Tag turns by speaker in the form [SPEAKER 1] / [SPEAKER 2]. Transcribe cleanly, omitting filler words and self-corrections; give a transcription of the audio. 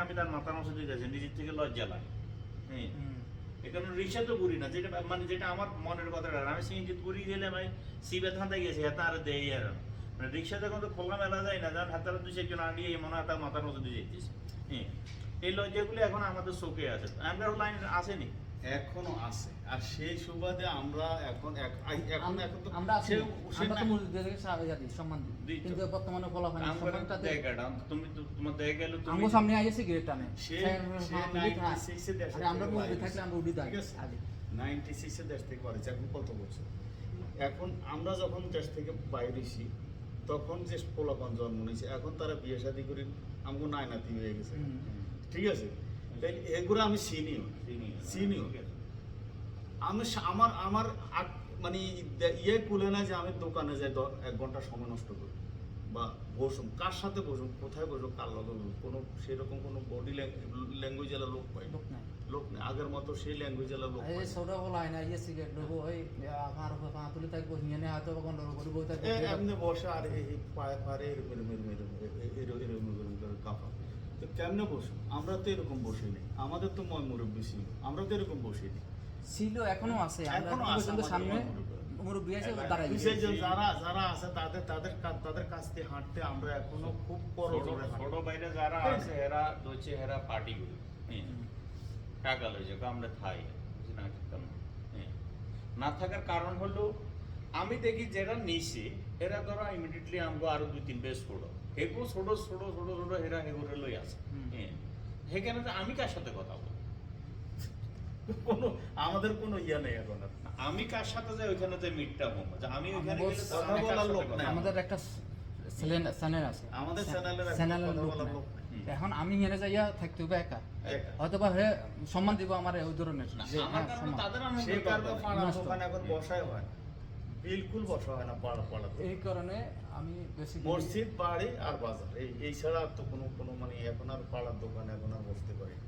[SPEAKER 1] আমি তার মাথা নষ্ট দিতেছি, নিজের থেকে লজ্জা লাগে। হ্যাঁ, এখানে রিক্সা তো ঘুরি না, যেটা মানে যেটা আমার মনের কথাটা, আমি সিএনজি ঘুরি গেলে ভাই সিবে থানতে গেছি হাতে আর দেই আর মানে রিক্সা যখন তো খোলা মেলা যায় না, যখন হাতারা দুই চারজন আনিয়ে মনে হয় তার মাথার নষ্ট দিয়ে যেতেছে। হ্যাঁ, এই লজ্জাগুলি এখন আমাদের চোখে আছে, আমরা লাইন আসেনি
[SPEAKER 2] এখনো আছে। আর সেই সুবাদে আমরা এখন এখন এখন তো
[SPEAKER 3] আমরা আছি, আমরা তো মুরব্বিদেরকে সম্মান দিই,
[SPEAKER 1] দিই তো।
[SPEAKER 3] কিন্তু বর্তমানে ফলাফল সম্মানটা
[SPEAKER 1] তুমি তো তোমার দেখা গেল তুমি
[SPEAKER 3] আমগো সামনে আইছে সিগারেট টানে
[SPEAKER 2] সে 96 এর দেশ
[SPEAKER 3] আরে আমরা মুরব্বি থাকলে আমরা উঠি দাঁড়াই আগে
[SPEAKER 2] 96 এর দেশ থেকে করেছে, এখন কত বছর। এখন আমরা যখন দেশ থেকে বাইরে এসি তখন যে পোলাপান জন্ম নিয়েছে, এখন তারা বিয়ে শাদী করে আমগো নাতি হয়ে গেছে। ঠিক আছে, তাই এগুলো আমি চিনিও চিনিও আমি আমার আমার মানে ইয়ে কুলে না যে আমি দোকানে যাই 1 ঘন্টা সময় নষ্ট করি বা বসুন, কার সাথে বসুন, কোথায় বসুন, কার লগে বসুন, কোনো সেরকম কোনো বডি ল্যাঙ্গুয়েজ এলা লোক পাই
[SPEAKER 3] লোক নাই
[SPEAKER 2] লোক নেই, আগের মতো সেই ল্যাঙ্গুয়েজ এলা লোক
[SPEAKER 3] এই
[SPEAKER 2] পাই
[SPEAKER 3] ছোট বলা হয় না ইয়ে সিগারেট লোক ওই আর তুলি থাকবো হিয়ানে হয়তো গন্ডগোল করে বই থাকবে
[SPEAKER 2] এমনি বসে আর এই পায়ে পারে এরকম কাপা, তো কেমনে বসুন? আমরা তো এরকম বসিনি, আমাদের তো মুরব্বী ছিল, আমরা তো এরকম বসিনি।
[SPEAKER 3] ছিল এখনো আছে, আমরা
[SPEAKER 2] এখনো আছে
[SPEAKER 3] পর্যন্ত
[SPEAKER 2] আমাদের
[SPEAKER 3] সামনে
[SPEAKER 2] মুরব্বি।
[SPEAKER 3] মুরব্বি আছে দাঁড়াই
[SPEAKER 2] বিশেষজন যারা যারা আছে তাদের কাছ থেকে হাঁটতে আমরা এখনো খুব বড়
[SPEAKER 1] ছোট বাইরে যারা আছে এরা হচ্ছে এরা পার্টি করি। টাকা লইছে আমরা খাই না খেতাম না। না থাকার কারণ হলো আমি দেখি যারা নিছে এরা ধরো ইমিডিয়েটলি আমগো আরো 2-3 বেশ ছোট হেগো ছোট ছোট ছোট ছোট এরা হেগোরে লই আছে। সেখানে আমি কার সাথে কথা বলবো?
[SPEAKER 2] কোনো আমাদের কোনো ইয়া নেই এখন আর।
[SPEAKER 1] আমি কার সাথে যাই ওইখানে যে মিটটা হোম, আমি ওইখানে গেলে তো
[SPEAKER 2] কথা
[SPEAKER 1] আমি কার
[SPEAKER 2] বলার
[SPEAKER 1] সাথে
[SPEAKER 2] লোক
[SPEAKER 1] কথা
[SPEAKER 2] নাই।
[SPEAKER 1] বলবো?
[SPEAKER 3] আমাদের একটা চ্যানেল আছে,
[SPEAKER 2] আমাদের চ্যানেলের
[SPEAKER 3] চ্যানেলের
[SPEAKER 2] কথা
[SPEAKER 3] লোক
[SPEAKER 2] বলার
[SPEAKER 3] নাই।
[SPEAKER 2] লোক নাই।
[SPEAKER 3] এখন আমি হেরে যাইয়া থাকতে হবে একা,
[SPEAKER 2] একা।
[SPEAKER 3] হয়তো বা হে সম্মান দিব আমার ওই ধরনের
[SPEAKER 1] না,
[SPEAKER 3] যে
[SPEAKER 1] আমার
[SPEAKER 3] হ্যাঁ,
[SPEAKER 1] কারণে
[SPEAKER 3] সম্মান।
[SPEAKER 1] তাদের আনন্দ
[SPEAKER 2] সেই কারণে
[SPEAKER 1] দরকার।
[SPEAKER 2] পাড়ার
[SPEAKER 3] নষ্ট।
[SPEAKER 2] দোকানে এখন বসাই হয় না, বিলকুল বসা হয় না পাড়াতে।
[SPEAKER 3] এই কারণে আমি বেশি
[SPEAKER 2] মসজিদ, বাড়ি আর বাজার এই ছাড়া আর তো কোনো মানে এখন আর পাড়ার দোকানে এখন আর বসতে পারি না।